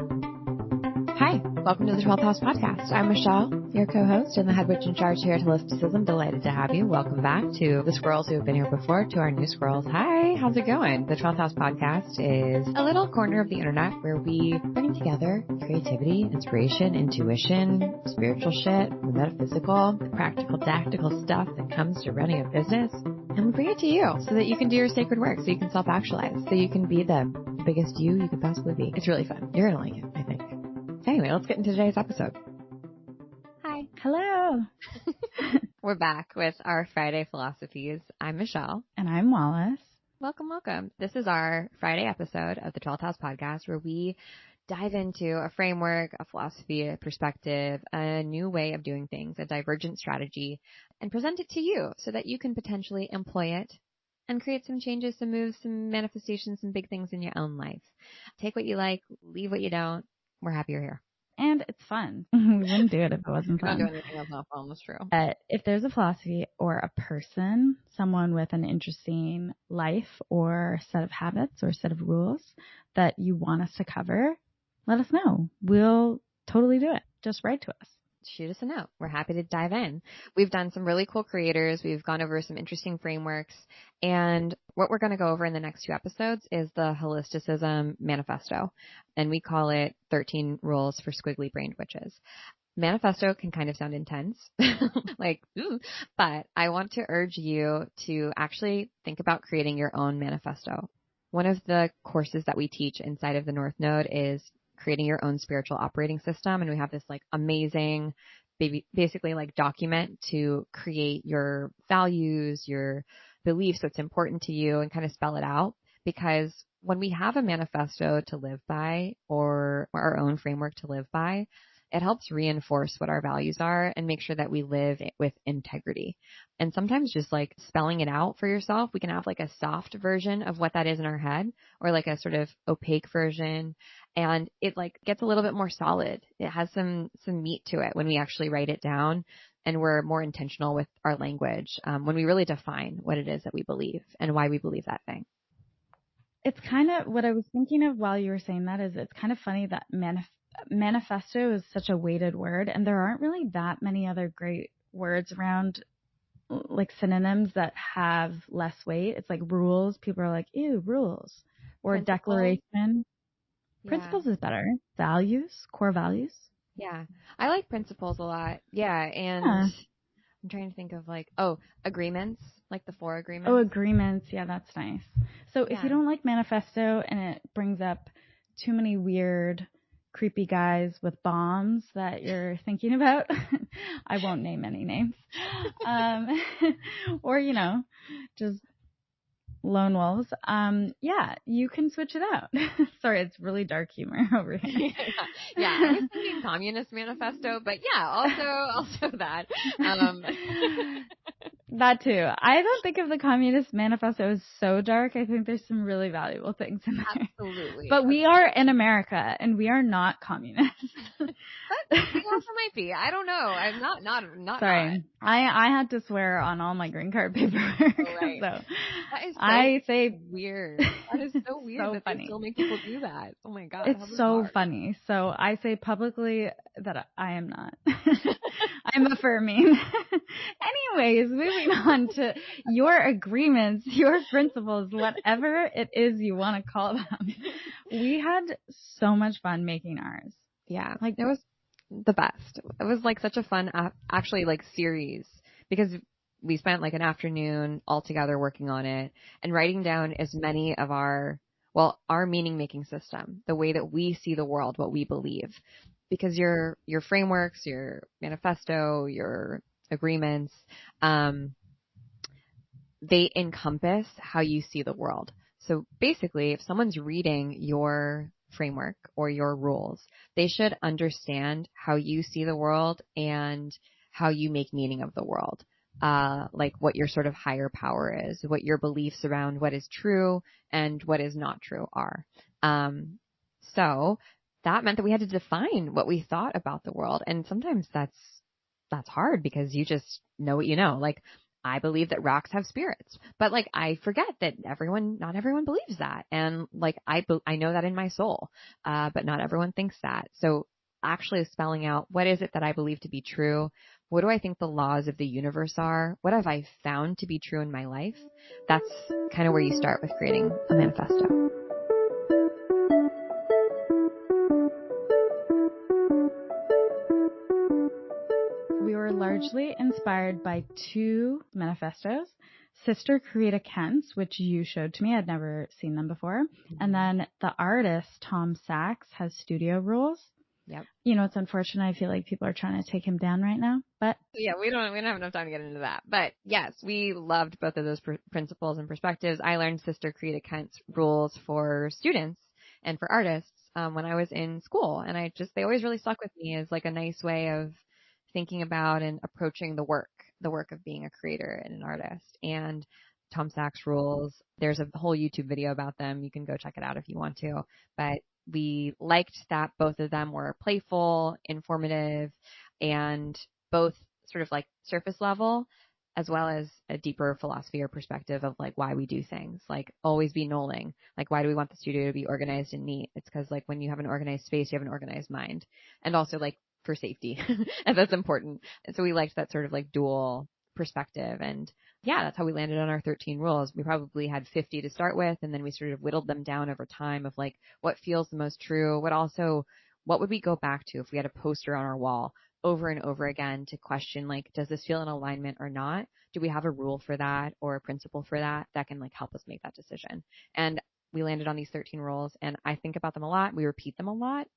Hi, welcome to the 12th House Podcast. I'm Michelle, your co-host and the head witch in charge here at Holisticism. Delighted to have you. Welcome back to the squirrels who have been here before, to our new squirrels. Hi, how's it going? The 12th House Podcast is a little corner of the internet where we bring together creativity, inspiration, intuition, spiritual shit, the metaphysical, the practical, tactical stuff that comes to running a business. And we bring it to you so that you can do your sacred work, so you can self-actualize, so you can be the biggest you could possibly be. It's really fun. You're going to like it, I think. Anyway, let's get into today's episode. Hi. Hello. We're back with our Friday Philosophies. I'm Michelle. And I'm Wallis. Welcome, welcome. This is our Friday episode of the 12th House Podcast, where we dive into a framework, a philosophy, a perspective, a new way of doing things, a divergent strategy, and present it to you so that you can potentially employ it and create some changes, some moves, some manifestations, some big things in your own life. Take what you like, leave what you don't. We're happy you're here. And it's fun. We wouldn't do it if it wasn't fun. Not doing anything else not fun, that's true. If there's a philosophy or a person, someone with an interesting life or set of habits or set of rules that you want us to cover, let us know. We'll totally do it. Just write to us. Shoot us a note. We're happy to dive in. We've done some really cool creators. We've gone over some interesting frameworks. And what we're going to go over in the next 2 episodes is the Holisticism manifesto. And we call it 13 Rules for Squiggly Brained Witches. Manifesto can kind of sound intense, but I want to urge you to actually think about creating your own manifesto. One of the courses that we teach inside of the North Node is creating your own spiritual operating system. And we have this amazing, basically document to create your values, your beliefs, what's important to you, and kind of spell it out. Because when we have a manifesto to live by, or our own framework to live by, it helps reinforce what our values are and make sure that we live with integrity. And sometimes just spelling it out for yourself, we can have a soft version of what that is in our head, or a sort of opaque version. And it gets a little bit more solid. It has some meat to it when we actually write it down, and we're more intentional with our language when we really define what it is that we believe and why we believe that thing. It's kind of what I was thinking of while you were saying that is it's kind of funny that manifesto is such a weighted word, and there aren't really that many other great words around, synonyms that have less weight. It's rules. People are ew, rules. Or Principles. Declaration. Yeah. Principles is better. Values, core values. Yeah. I like principles a lot. Yeah. And Yeah. I'm trying to think of agreements, the 4 agreements. Oh, agreements. Yeah, that's nice. So Yeah. if you don't like manifesto and it brings up too many weird, creepy guys with bombs that you're thinking about, I won't name any names. Or, just lone wolves. Yeah, you can switch it out. Sorry, it's really dark humor over here. Yeah, I was thinking communist manifesto, but yeah, also that. That too. I don't think of the communist manifesto as so dark. I think there's some really valuable things in there. Absolutely. But we are in America, and we are not communists. But we also might be. I don't know. I'm not. Sorry. I had to swear on all my green card paperwork. Oh, right. So that is so I say weird. That is so weird so that funny. They still make people do that. Oh my God. It's so funny. So I say publicly that I am not. I'm affirming. Anyways, moving on to your agreements, your principles, whatever it is you want to call them. We had so much fun making ours. Yeah. It was the best. It was such a fun, actually series, because we spent an afternoon all together working on it and writing down as many of our meaning making system, the way that we see the world, what we believe. Because your frameworks, your manifesto, your agreements, they encompass how you see the world. So basically, if someone's reading your framework or your rules, they should understand how you see the world and how you make meaning of the world. What your sort of higher power is, what your beliefs around what is true and what is not true are. So that meant that we had to define what we thought about the world. And sometimes that's hard because you just know what you know. I believe that rocks have spirits, but like I forget that not everyone believes that. And like I know that in my soul, but not everyone thinks that. So actually spelling out what is it that I believe to be true? What do I think the laws of the universe are? What have I found to be true in my life? That's kind of where you start with creating a manifesto. We were largely inspired by two manifestos, Sister Create Kent's, which you showed to me. I'd never seen them before. Mm-hmm. And then the artist, Tom Sachs, has studio rules. Yep. You know, it's unfortunate. I feel like people are trying to take him down right now, but yeah, we don't have enough time to get into that. But yes, we loved both of those principles and perspectives. I learned Sister Create Kent's rules for students and for artists when I was in school, and they always really stuck with me as like a nice way of thinking about and approaching the work of being a creator and an artist. And Tom Sachs rules, there's a whole YouTube video about them. You can go check it out if you want to. But we liked that both of them were playful, informative, and both sort of like surface level, as well as a deeper philosophy or perspective of like why we do things. Like always be knowing. Like why do we want the studio to be organized and neat? It's because like when you have an organized space, you have an organized mind. And also like for safety, and that's important. And so we liked that sort of like dual perspective. And yeah, that's how we landed on our 13 rules. We probably had 50 to start with, and then we sort of whittled them down over time of like what feels the most true, what would we go back to if we had a poster on our wall over and over again to question, like, does this feel in alignment or not? Do we have a rule for that or a principle for that can like help us make that decision? And we landed on these 13 rules, and I think about them a lot. We repeat them a lot.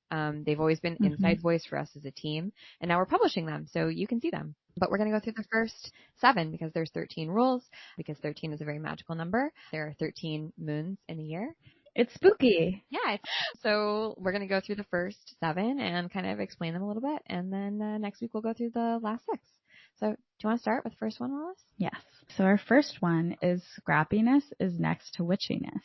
They've always been inside voice for us as a team, and now we're publishing them, so you can see them. But we're going to go through the first 7 because there's 13 rules, because 13 is a very magical number. There are 13 moons in a year. It's spooky. Yeah. So we're going to go through the first 7 and kind of explain them a little bit, and then next week we'll go through the last 6. So do you want to start with the first one, Wallis? Yes. So our first one is scrappiness is next to witchiness.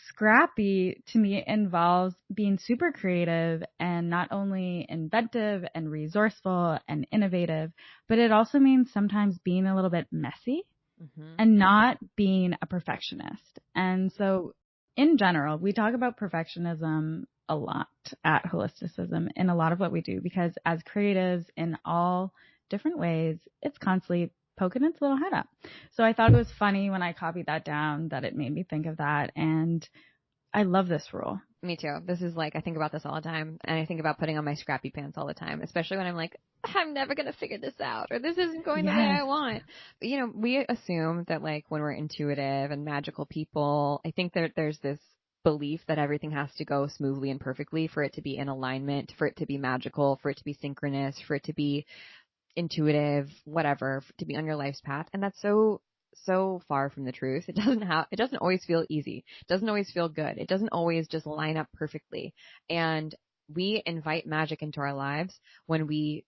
Scrappy to me involves being super creative and not only inventive and resourceful and innovative, but it also means sometimes being a little bit messy and not being a perfectionist. And so in general, we talk about perfectionism a lot at Holisticism in a lot of what we do, because as creatives in all different ways, it's constantly poking its little head up. So I thought it was funny when I copied that down that it made me think of that. And I love this rule. Me too. This is like, I think about this all the time, and I think about putting on my scrappy pants all the time, especially when I'm like, I'm never going to figure this out, or this isn't going the way I want. But, you know, we assume that like when we're intuitive and magical people, I think that there's this belief that everything has to go smoothly and perfectly for it to be in alignment, for it to be magical, for it to be synchronous, for it to be intuitive, whatever, to be on your life's path. And that's so far from the truth. It doesn't always feel easy. It doesn't always feel good. It doesn't always just line up perfectly. And we invite magic into our lives when we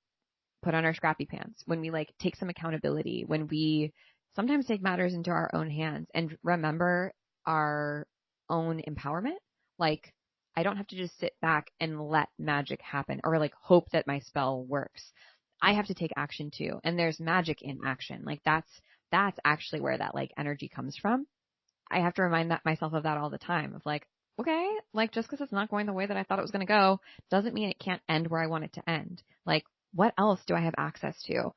put on our scrappy pants, when we like take some accountability, when we sometimes take matters into our own hands and remember our own empowerment. Like, I don't have to just sit back and let magic happen or like hope that my spell works. I have to take action too. And there's magic in action. Like that's actually where that like energy comes from. I have to remind myself of that all the time of like, okay, like just because it's not going the way that I thought it was going to go doesn't mean it can't end where I want it to end. Like, what else do I have access to?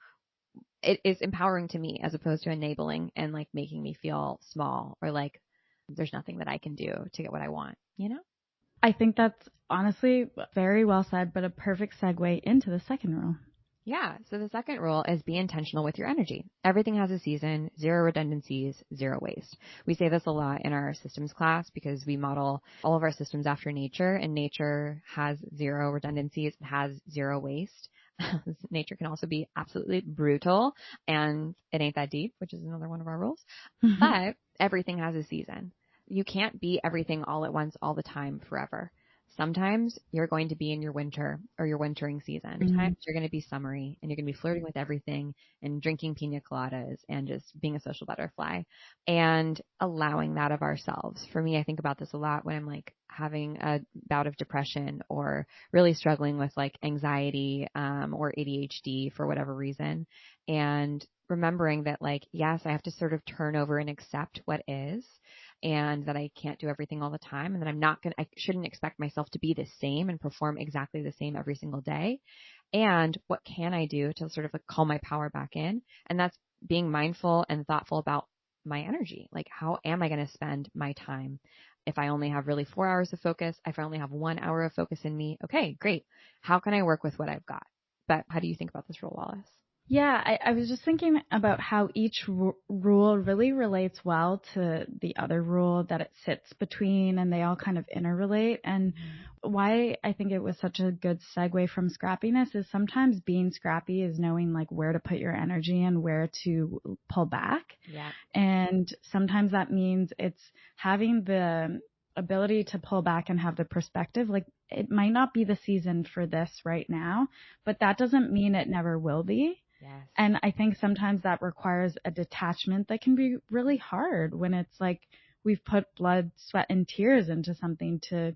It is empowering to me as opposed to enabling and like making me feel small or like there's nothing that I can do to get what I want, you know? I think that's honestly very well said, but a perfect segue into the second rule. Yeah. So the second rule is be intentional with your energy. Everything has a season, 0 redundancies, 0 waste. We say this a lot in our systems class because we model all of our systems after nature, and nature has 0 redundancies, has 0 waste. Nature can also be absolutely brutal, and it ain't that deep, which is another one of our rules. But everything has a season. You can't be everything all at once all the time forever. sometimes you're going to be in your winter or your wintering season. Sometimes you're going to be summery and you're going to be flirting with everything and drinking pina coladas and just being a social butterfly and allowing that of ourselves. For me, I think about this a lot when I'm like having a bout of depression or really struggling with like anxiety, or ADHD for whatever reason. And remembering that like, yes, I have to sort of turn over and accept what is, and that I can't do everything all the time, and that I shouldn't expect myself to be the same and perform exactly the same every single day. And what can I do to sort of like call my power back in? And that's being mindful and thoughtful about my energy. Like, how am I going to spend my time? If I only have really 4 hours of focus, if I only have 1 hour of focus in me, okay, great. How can I work with what I've got? But how do you think about this rule, Wallis? Yeah, I was just thinking about how each rule really relates well to the other rule that it sits between, and they all kind of interrelate. And why I think it was such a good segue from scrappiness is sometimes being scrappy is knowing like where to put your energy and where to pull back. Yeah. And sometimes that means it's having the ability to pull back and have the perspective. Like, it might not be the season for this right now, but that doesn't mean it never will be. Yes. And I think sometimes that requires a detachment that can be really hard when it's like we've put blood, sweat, and tears into something to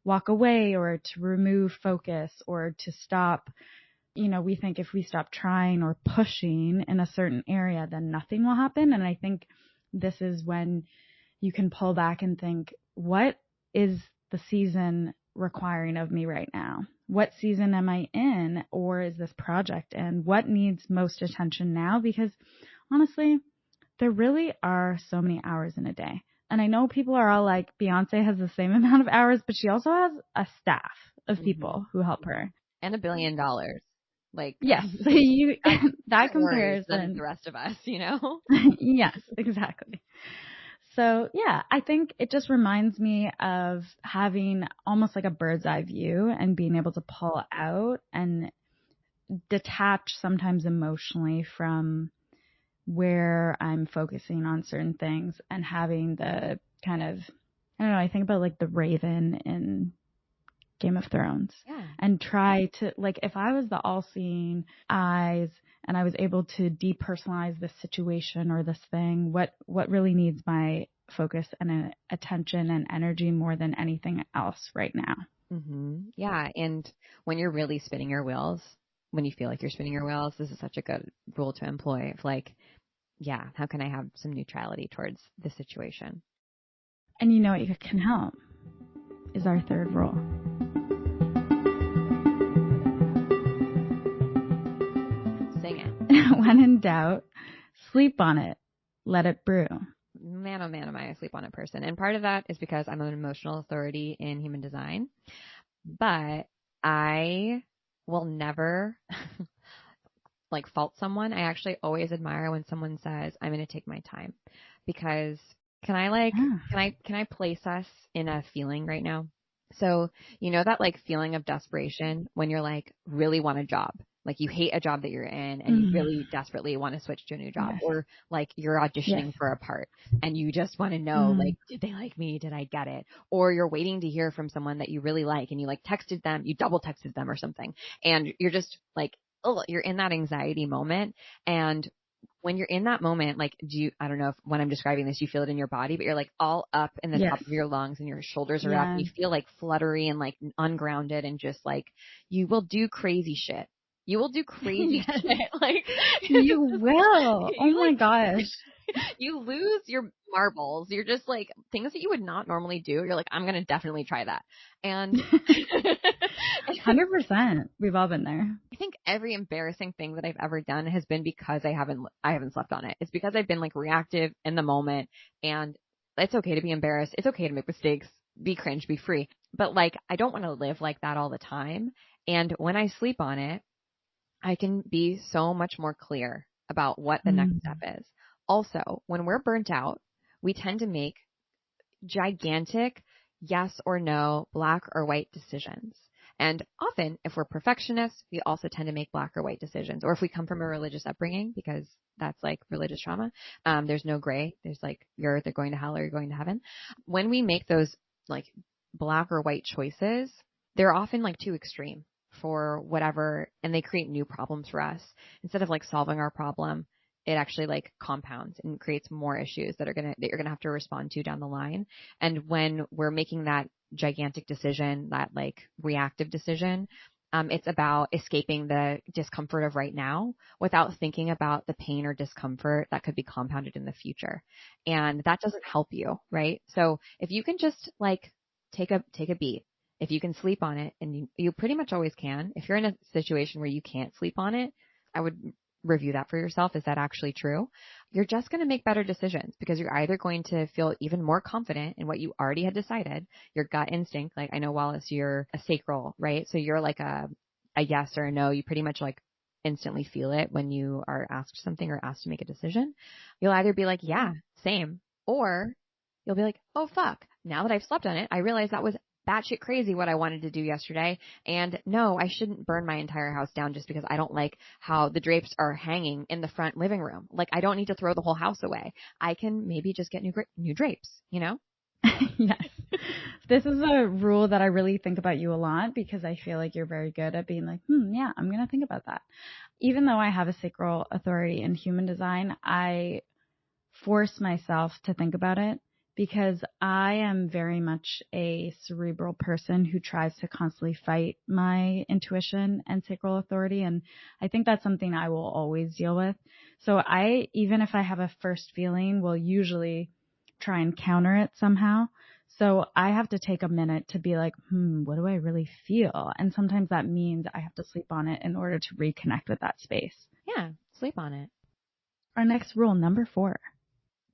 walk away or to remove focus or to stop. You know, we think if we stop trying or pushing in a certain area, then nothing will happen. And I think this is when you can pull back and think, what is the season requiring of me right now? What season am I in, or is this project in? What needs most attention now? Because honestly, there really are so many hours in a day. And I know people are all like, Beyonce has the same amount of hours, but she also has a staff of people who help her. And $1 billion. Like, yes, that comparison than the rest of us, you know? Yes, exactly. So yeah, I think it just reminds me of having almost like a bird's eye view and being able to pull out and detach sometimes emotionally from where I'm focusing on certain things and having the kind of, I don't know, I think about like the Raven in Game of Thrones. Yeah. And try to, like, if I was the all-seeing eyes and I was able to depersonalize this situation or this thing, what really needs my focus and attention and energy more than anything else right now? Yeah. And when you're really spinning your wheels, when you feel like you're spinning your wheels, this is such a good rule to employ. Of like, yeah, how can I have some neutrality towards the situation? And you know what can help is our third rule. Sing it. When in doubt, sleep on it. Let it brew. Man, oh man, am I a sleep on it person. And part of that is because I'm an emotional authority in human design. But I will never like fault someone. I actually always admire when someone says, I'm going to take my time, because can I place us in a feeling right now? So, you know, that like feeling of desperation when you're like really want a job, like you hate a job that you're in and you really desperately want to switch to a new job, or like you're auditioning for a part and you just want to know, like, did they like me? Did I get it? Or you're waiting to hear from someone that you really like and you like texted them, you double texted them or something. And you're just like, oh, you're in that anxiety moment. And when you're in that moment, like, I don't know if when I'm describing this, you feel it in your body, but you're like all up in the top of your lungs and your shoulders are up and you feel like fluttery and like ungrounded and just like, you will do crazy shit. You will do crazy shit. Like, you will. Oh my gosh. You lose your marbles. You're just like things that you would not normally do. You're like, I'm going to definitely try that. And 100%. We've all been there. I think every embarrassing thing that I've ever done has been because I haven't slept on it. It's because I've been like reactive in the moment, and it's okay to be embarrassed. It's okay to make mistakes, be cringe, be free. But like, I don't want to live like that all the time. And when I sleep on it, I can be so much more clear about what the next step is. Also, when we're burnt out, we tend to make gigantic yes or no, black or white decisions. And often, if we're perfectionists, we also tend to make black or white decisions. Or if we come from a religious upbringing, because that's like religious trauma, there's no gray. There's like, you're either going to hell or you're going to heaven. When we make those like black or white choices, they're often like too extreme for whatever, and they create new problems for us. Instead of like solving our problem, it actually like compounds and creates more issues that you're gonna have to respond to down the line. And when we're making that gigantic decision, that like reactive decision, it's about escaping the discomfort of right now without thinking about the pain or discomfort that could be compounded in the future. And that doesn't help you, right? So if you can just like take a beat, if you can sleep on it, and you pretty much always can. If you're in a situation where you can't sleep on it, I would review that for yourself. Is that actually true? You're just going to make better decisions because you're either going to feel even more confident in what you already had decided, your gut instinct. Like I know, Wallis, you're a sacral, right? So you're like a yes or a no. You pretty much like instantly feel it when you are asked something or asked to make a decision. You'll either be like, yeah, same, or you'll be like, oh fuck, now that I've slept on it, I realize that was batshit crazy what I wanted to do yesterday. And no, I shouldn't burn my entire house down just because I don't like how the drapes are hanging in the front living room. Like I don't need to throw the whole house away. I can maybe just get new drapes, you know? Yes. This is a rule that I really think about you a lot because I feel like you're very good at being like, yeah, I'm going to think about that. Even though I have a sacral authority in human design, I force myself to think about it because I am very much a cerebral person who tries to constantly fight my intuition and sacral authority. And I think that's something I will always deal with. So even if I have a first feeling, will usually try and counter it somehow. So I have to take a minute to be like, what do I really feel? And sometimes that means I have to sleep on it in order to reconnect with that space. Yeah, sleep on it. Our next rule, number 4.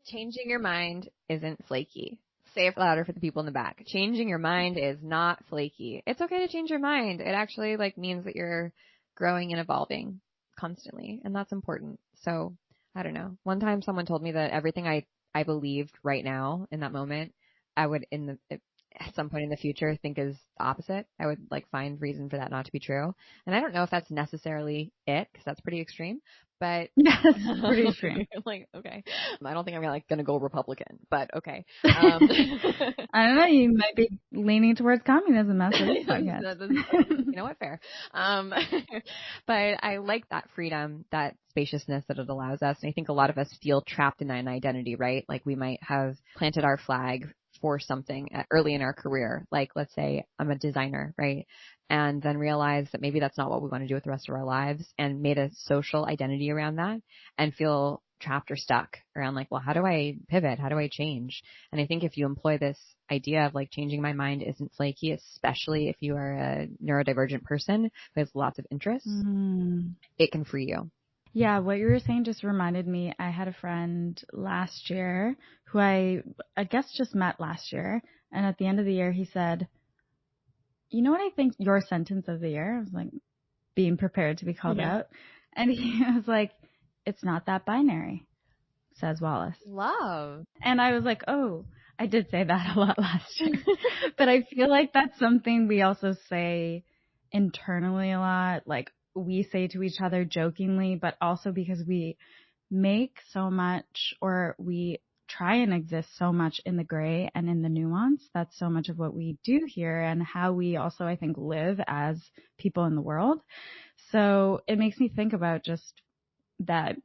Changing your mind isn't flaky. Say it louder for the people in the back. Changing your mind is not flaky. It's okay to change your mind. It actually like means that you're growing and evolving constantly, and that's important. So, I don't know. One time someone told me that everything I believed right now in that moment, I would at some point in the future think is the opposite. I would like find reason for that not to be true. And I don't know if that's necessarily it, because that's pretty extreme, but yes, pretty extreme. Like, okay. I don't think I'm gonna go Republican, but okay. I don't know. You might be leaning towards communism after this podcast. You know what? Fair. But I like that freedom, that spaciousness that it allows us. And I think a lot of us feel trapped in an identity, right? Like we might have planted our flag for something early in our career. Like, let's say I'm a designer, right? And then realize that maybe that's not what we want to do with the rest of our lives, and made a social identity around that and feel trapped or stuck around like, well, how do I pivot? How do I change? And I think if you employ this idea of like changing my mind isn't flaky, especially if you are a neurodivergent person who has lots of interests, it can free you. Yeah, what you were saying just reminded me. I had a friend last year who I guess just met last year. And at the end of the year, he said, you know what I think your sentence of the year? I was like, being prepared to be called out. And he was like, it's not that binary, says Wallis. Love. And I was like, oh, I did say that a lot last year. But I feel like that's something we also say internally a lot. Like, we say to each other jokingly, but also because we make so much, or we try and exist so much in the gray and in the nuance. That's so much of what we do here, and how we also, I think, live as people in the world. So it makes me think about just that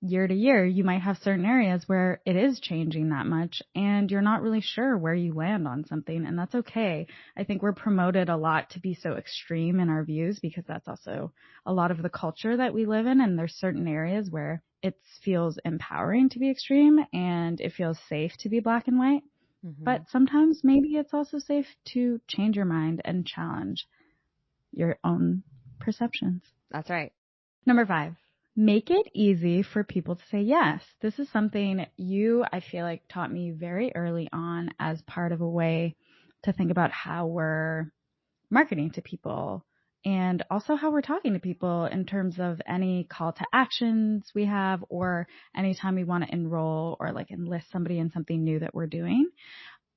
year to year, you might have certain areas where it is changing that much and you're not really sure where you land on something, and that's okay. I think we're promoted a lot to be so extreme in our views because that's also a lot of the culture that we live in, and there's certain areas where it feels empowering to be extreme and it feels safe to be black and white. But sometimes maybe it's also safe to change your mind and challenge your own perceptions. That's right. Number 5. Make it easy for people to say yes. This is something you, I feel like, taught me very early on as part of a way to think about how we're marketing to people, and also how we're talking to people in terms of any call to actions we have, or anytime we want to enroll or like enlist somebody in something new that we're doing,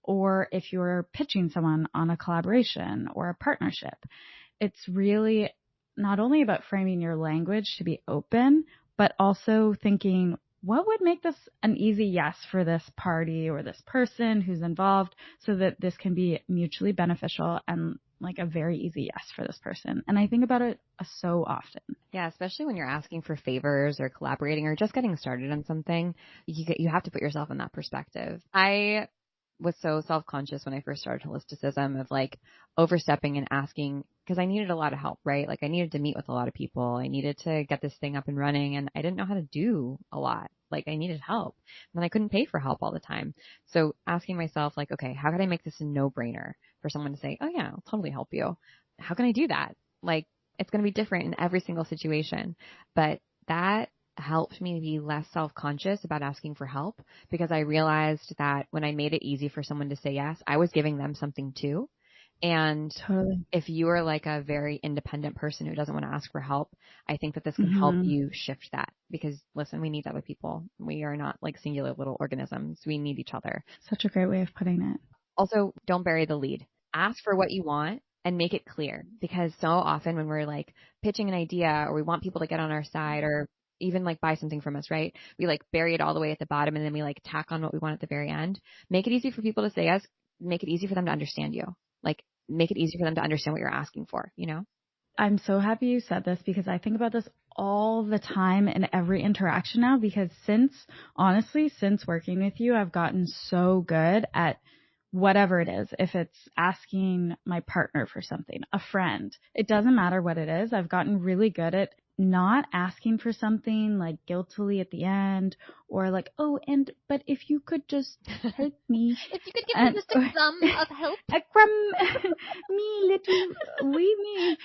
or if you're pitching someone on a collaboration or a partnership. It's really not only about framing your language to be open, but also thinking, what would make this an easy yes for this party or this person who's involved so that this can be mutually beneficial and like a very easy yes for this person. And I think about it so often. Yeah, especially when you're asking for favors or collaborating or just getting started on something, you have to put yourself in that perspective. I was so self-conscious when I first started Holisticism of like overstepping and asking because I needed a lot of help, right? Like I needed to meet with a lot of people. I needed to get this thing up and running and I didn't know how to do a lot. Like I needed help and I couldn't pay for help all the time. So asking myself like, okay, how can I make this a no-brainer for someone to say, oh yeah, I'll totally help you. How can I do that? Like it's going to be different in every single situation, but that helped me be less self-conscious about asking for help because I realized that when I made it easy for someone to say yes, I was giving them something too. And Totally. if you are like a very independent person who doesn't want to ask for help, I think that this can help you shift that because listen, we need other people. We are not like singular little organisms. We need each other. Such a great way of putting it. Also, don't bury the lead. Ask for what you want and make it clear because so often when we're like pitching an idea or we want people to get on our side or even like buy something from us, right? We like bury it all the way at the bottom and then we like tack on what we want at the very end. Make it easy for people to say yes. Make it easy for them to understand you. Like make it easy for them to understand what you're asking for, you know? I'm so happy you said this because I think about this all the time in every interaction now because since working with you, I've gotten so good at whatever it is. If it's asking my partner for something, a friend, it doesn't matter what it is. I've gotten really good at not asking for something like guiltily at the end or like, oh, but if you could just help me. If you could give me just a crumb of help. A crumb, me, little, wee me.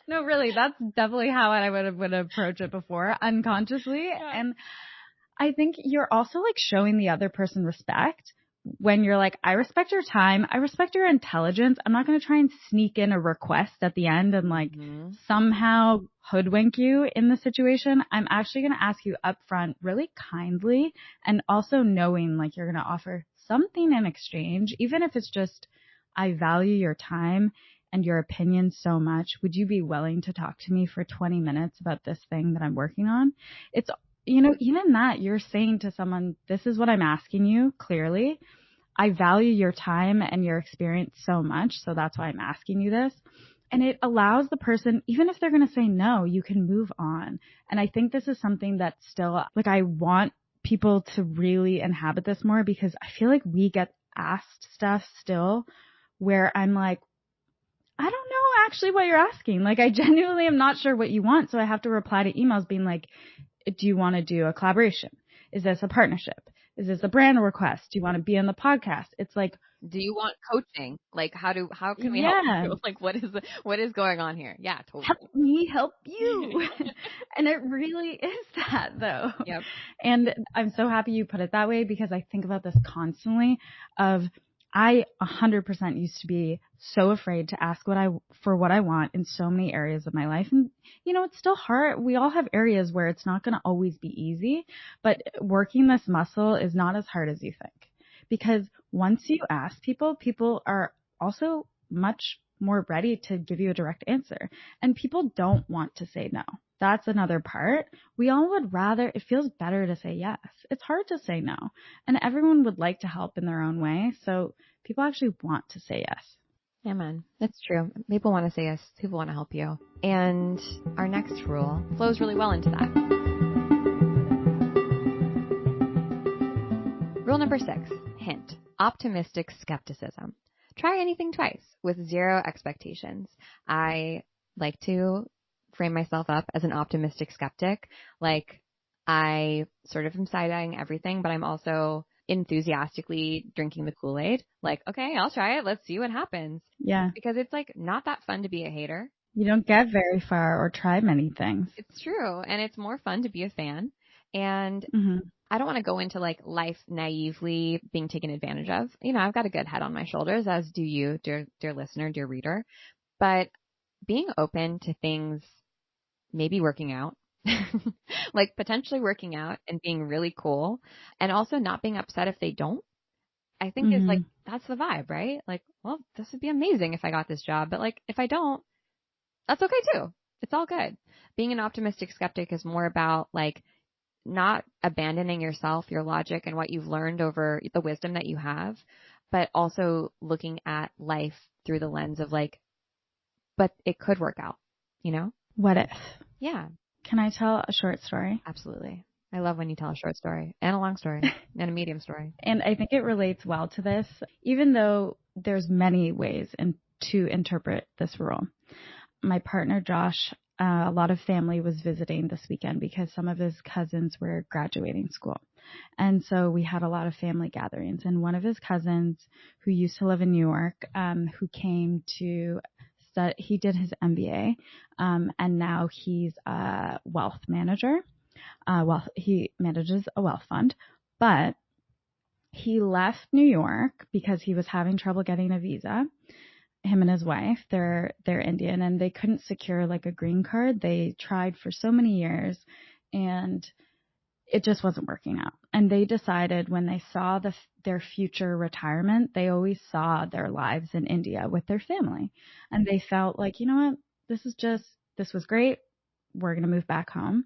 No, really, that's definitely how I would approach it before, unconsciously. Yeah. And I think you're also like showing the other person respect when you're like, I respect your time. I respect your intelligence. I'm not going to try and sneak in a request at the end and like somehow hoodwink you in the situation. I'm actually going to ask you up front really kindly and also knowing like you're going to offer something in exchange, even if it's just, I value your time and your opinion so much. Would you be willing to talk to me for 20 minutes about this thing that I'm working on? It's, you know, even that you're saying to someone, this is what I'm asking you clearly. I value your time and your experience so much. So that's why I'm asking you this. And it allows the person, even if they're going to say no, you can move on. And I think this is something that still, like, I want people to really inhabit this more because I feel like we get asked stuff still where I'm like, I don't know actually what you're asking. Like, I genuinely am not sure what you want. So I have to reply to emails being like, do you want to do a collaboration? Is this a partnership? Is this a brand request? Do you want to be on the podcast? It's like, do you want coaching? Like how can we help you? Like what is going on here? Yeah, totally. Help me help you. And it really is that though. Yep. And I'm so happy you put it that way because I think about this constantly of I 100% used to be so afraid to ask for what I want in so many areas of my life. And, you know, it's still hard. We all have areas where it's not going to always be easy, but working this muscle is not as hard as you think. Because once you ask people, people are also much more ready to give you a direct answer. And people don't want to say no. That's another part. We all would rather, it feels better to say yes. It's hard to say no. And everyone would like to help in their own way. So people actually want to say yes. Yeah, man. That's true. People want to say yes. People want to help you. And our next rule flows really well into that. Rule number 6, hint, optimistic skepticism. Try anything twice with zero expectations. I like to frame myself up as an optimistic skeptic. Like I sort of am side-eyeing everything, but I'm also enthusiastically drinking the Kool-Aid. Like, okay, I'll try it. Let's see what happens. Yeah. Because it's like not that fun to be a hater. You don't get very far or try many things. It's true. And it's more fun to be a fan. And I don't want to go into like life naively being taken advantage of. You know, I've got a good head on my shoulders, as do you, dear listener, dear reader. But being open to things maybe working out, like potentially working out and being really cool, and also not being upset if they don't, I think is like, that's the vibe, right? Like, well, this would be amazing if I got this job, but like, if I don't, that's okay too. It's all good. Being an optimistic skeptic is more about like not abandoning yourself, your logic, and what you've learned over the wisdom that you have, but also looking at life through the lens of like, but it could work out, you know? What if? Yeah, Can I tell a short story? absolutely. I love when you tell a short story and a long story and a medium story. And I think it relates well to this, even though there's many ways to interpret this rule. My partner, Josh, a lot of family was visiting this weekend because some of his cousins were graduating school. And so we had a lot of family gatherings. And one of his cousins who used to live in New York, who came to study, he did his MBA, and now he's a wealth manager. He manages a wealth fund, but he left New York because he was having trouble getting a visa. Him and his wife, they're Indian, and they couldn't secure like a green card. They tried for so many years, and it just wasn't working out. And they decided when they saw their future retirement, they always saw their lives in India with their family, and they felt like, you know what, this was great. We're going to move back home.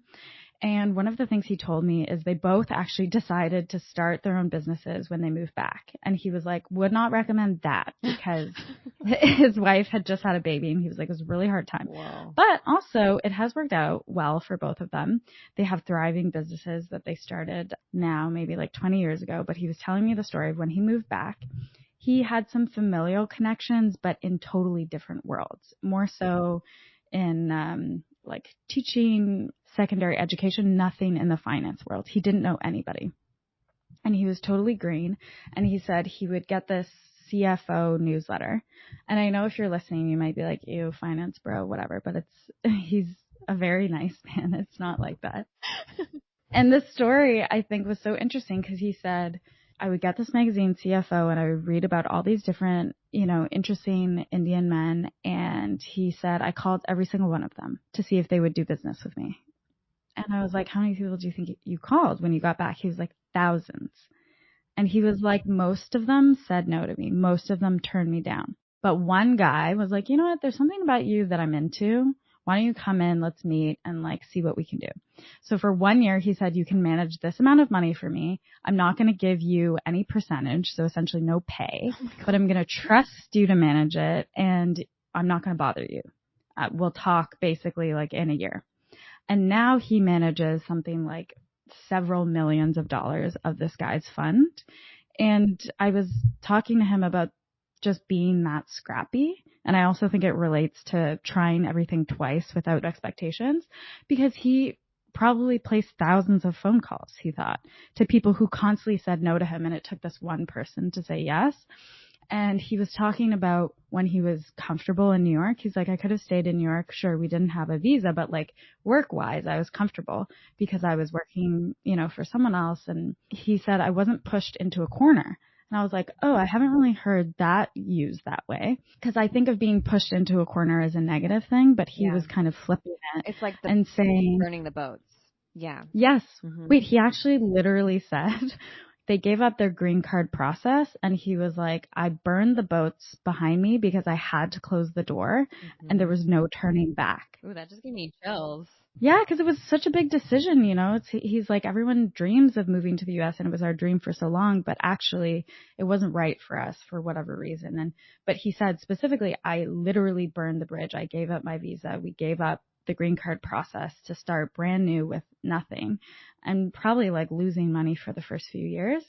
And one of the things he told me is they both actually decided to start their own businesses when they moved back. And he was like, would not recommend that because his wife had just had a baby, and he was like, it was a really hard time. Wow. But also it has worked out well for both of them. They have thriving businesses that they started now, maybe like 20 years ago. But he was telling me the story of when he moved back, he had some familial connections, but in totally different worlds, more so in like teaching, secondary education, nothing in the finance world. He didn't know anybody. And he was totally green. And he said he would get this CFO newsletter. And I know if you're listening, you might be like, ew, finance bro, whatever. But he's a very nice man. It's not like that. And this story, I think, was so interesting because he said, I would get this magazine, CFO, and I would read about all these different, interesting Indian men. And he said, I called every single one of them to see if they would do business with me. And I was like, how many people do you think you called when you got back? He was like, thousands. And he was like, most of them said no to me. Most of them turned me down. But one guy was like, you know what? There's something about you that I'm into. Why don't you come in? Let's meet and like see what we can do. So for 1 year, he said, you can manage this amount of money for me. I'm not going to give you any percentage. So essentially no pay, but I'm going to trust you to manage it. And I'm not going to bother you. We'll talk basically like in a year. And now he manages something like several millions of dollars of this guy's fund. And I was talking to him about just being that scrappy. And I also think it relates to trying everything twice without expectations, because he probably placed thousands of phone calls, he thought, to people who constantly said no to him. And it took this one person to say yes. And he was talking about when he was comfortable in New York. He's like, I could have stayed in New York. Sure, we didn't have a visa, but like work-wise, I was comfortable because I was working, for someone else. And he said I wasn't pushed into a corner. And I was like, oh, I haven't really heard that used that way, because I think of being pushed into a corner as a negative thing, but he was kind of flipping it. It's like and saying, burning the boats. Yeah. Yes. Mm-hmm. Wait, he actually literally said they gave up their green card process, and he was like, I burned the boats behind me because I had to close the door, and there was no turning back. Ooh, that just gave me chills. Yeah, because it was such a big decision, he's like, everyone dreams of moving to the U.S. and it was our dream for so long, but actually it wasn't right for us for whatever reason. But he said specifically, I literally burned the bridge. I gave up my visa. We gave up the green card process to start brand new with nothing, and probably like losing money for the first few years.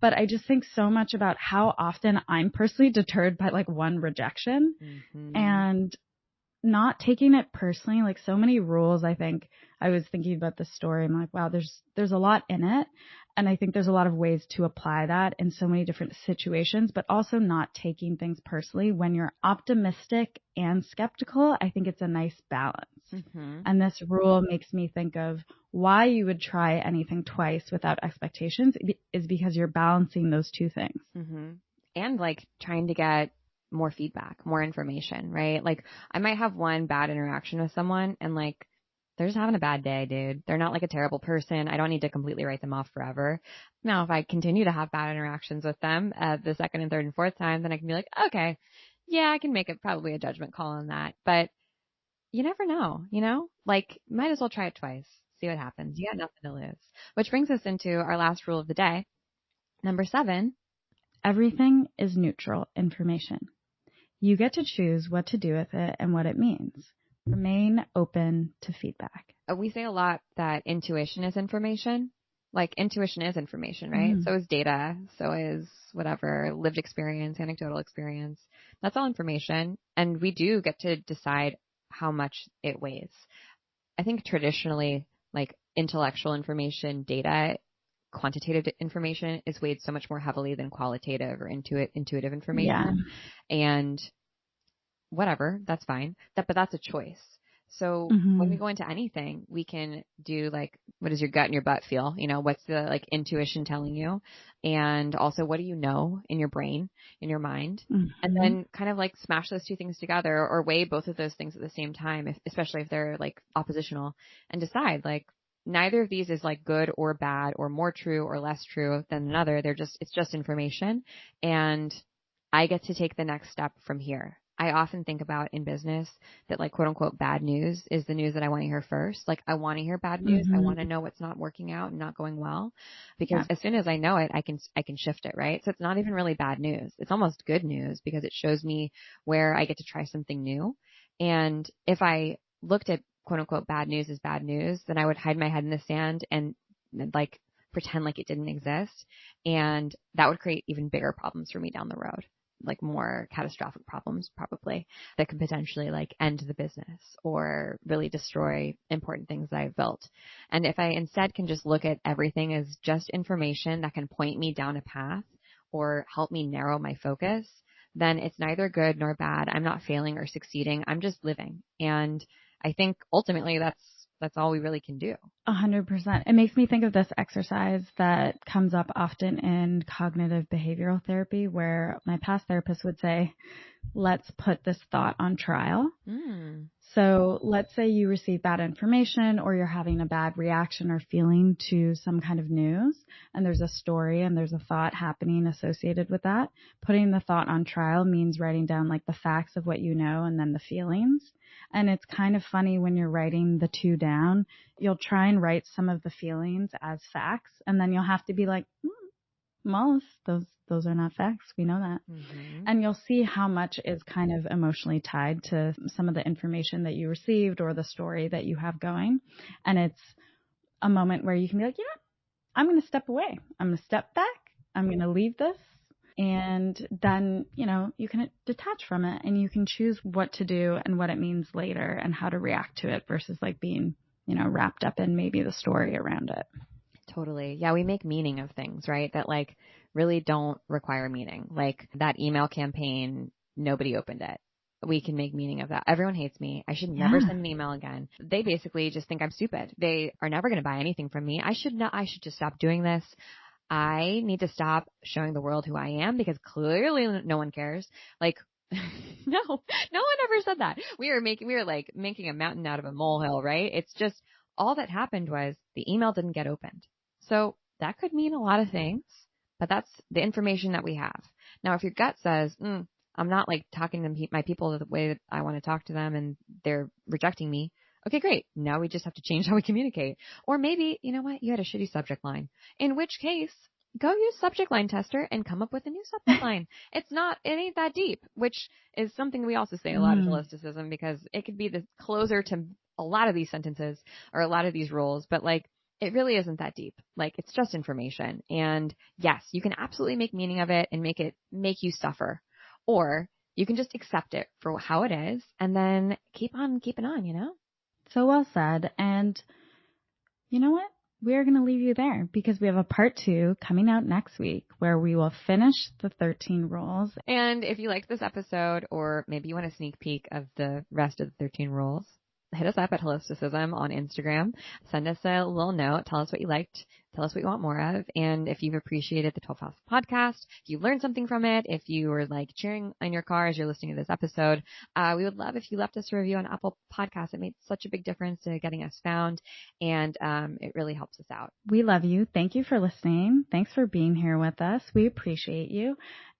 But I just think so much about how often I'm personally deterred by like one rejection, and not taking it personally. Like so many rules, I think I was thinking about this story. I'm like, wow, there's a lot in it. And I think there's a lot of ways to apply that in so many different situations, but also not taking things personally. When you're optimistic and skeptical, I think it's a nice balance. And this rule makes me think of why you would try anything twice without expectations is because you're balancing those two things. And like trying to get more feedback, more information, right? Like I might have one bad interaction with someone and like they're just having a bad day, dude. They're not like a terrible person. I don't need to completely write them off forever. Now, if I continue to have bad interactions with them the second and third and fourth time, then I can be like, okay, yeah, I can make it probably a judgment call on that. But you never know, like might as well try it twice. See what happens. You got nothing to lose. Which brings us into our last rule of the day. Number 7. Everything is neutral information. You get to choose what to do with it and what it means. Remain open to feedback. We say a lot that intuition is information. Like, intuition is information, right? Mm-hmm. So is data. So is whatever, lived experience, anecdotal experience. That's all information. And we do get to decide how much it weighs. I think traditionally, like, intellectual information, data, quantitative information is weighed so much more heavily than qualitative or intuitive information. Yeah. And whatever, that's fine. But that's a choice. So when we go into anything, we can do like, what does your gut and your butt feel? You know, what's the like intuition telling you? And also, what do you know in your brain, in your mind? And then kind of like smash those two things together or weigh both of those things at the same time, especially if they're like oppositional, and decide like neither of these is like good or bad or more true or less true than another. It's just information. And I get to take the next step from here. I often think about in business that like quote unquote bad news is the news that I want to hear first. Like I want to hear bad news. I want to know what's not working out and not going well, because as soon as I know it, I can shift it, right? So it's not even really bad news. It's almost good news because it shows me where I get to try something new. And if I looked at quote unquote bad news as bad news, then I would hide my head in the sand and like pretend like it didn't exist. And that would create even bigger problems for me down the road. Like more catastrophic problems probably that could potentially like end the business or really destroy important things that I've built. And if I instead can just look at everything as just information that can point me down a path or help me narrow my focus, then it's neither good nor bad. I'm not failing or succeeding. I'm just living. And I think ultimately that's all we really can do. 100%. It makes me think of this exercise that comes up often in cognitive behavioral therapy, where my past therapist would say, let's put this thought on trial. So let's say you receive bad information or you're having a bad reaction or feeling to some kind of news, and there's a story and there's a thought happening associated with that. Putting the thought on trial means writing down like the facts of what you know and then the feelings. And it's kind of funny when you're writing the two down, you'll try and write some of the feelings as facts, and then you'll have to be like, Wallis, those are not facts. We know that. And you'll see how much is kind of emotionally tied to some of the information that you received or the story that you have going. And it's a moment where you can be like, I'm going to step away. I'm going to step back. I'm going to leave this. And then, you can detach from it and you can choose what to do and what it means later and how to react to it versus like being, wrapped up in maybe the story around it. Totally. Yeah, we make meaning of things, right? That like really don't require meaning. Like that email campaign, nobody opened it. We can make meaning of that. Everyone hates me. I should never send an email again. They basically just think I'm stupid. They are never going to buy anything from me. I should just stop doing this. I need to stop showing the world who I am because clearly no one cares. Like, no one ever said that. We were making a mountain out of a molehill, right? It's just all that happened was the email didn't get opened. So that could mean a lot of things, but that's the information that we have. Now, if your gut says, I'm not like talking to my people the way that I want to talk to them and they're rejecting me. Okay, great. Now we just have to change how we communicate. Or maybe, you know what? You had a shitty subject line. In which case, go use subject line tester and come up with a new subject line. It ain't that deep, which is something we also say a lot of Holisticism because it could be the closer to a lot of these sentences or a lot of these rules, but like it really isn't that deep. Like it's just information. And yes, you can absolutely make meaning of it and make you suffer. Or you can just accept it for how it is and then keep on keeping on, So well said. And you know what? We're going to leave you there because we have a part 2 coming out next week where we will finish the 13 rules. And if you liked this episode or maybe you want a sneak peek of the rest of the 13 rules, hit us up at Holisticism on Instagram. Send us a little note. Tell us what you liked. Tell us what you want more of. And if you've appreciated the 12th House podcast, if you learned something from it, if you were like cheering in your car as you're listening to this episode, we would love if you left us a review on Apple Podcasts. It made such a big difference to getting us found, and it really helps us out. We love you. Thank you for listening. Thanks for being here with us. We appreciate you.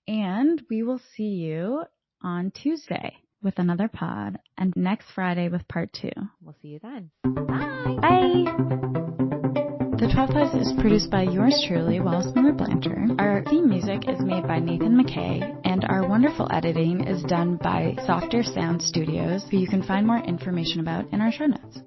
And we will see you on Tuesday. with another pod, and next Friday with part 2. We'll see you then. Bye. Bye. The 12th Pod is produced by yours truly, Wallis Blanchard. Our theme music is made by Nathan McKay, and our wonderful editing is done by Softer Sound Studios, who you can find more information about in our show notes.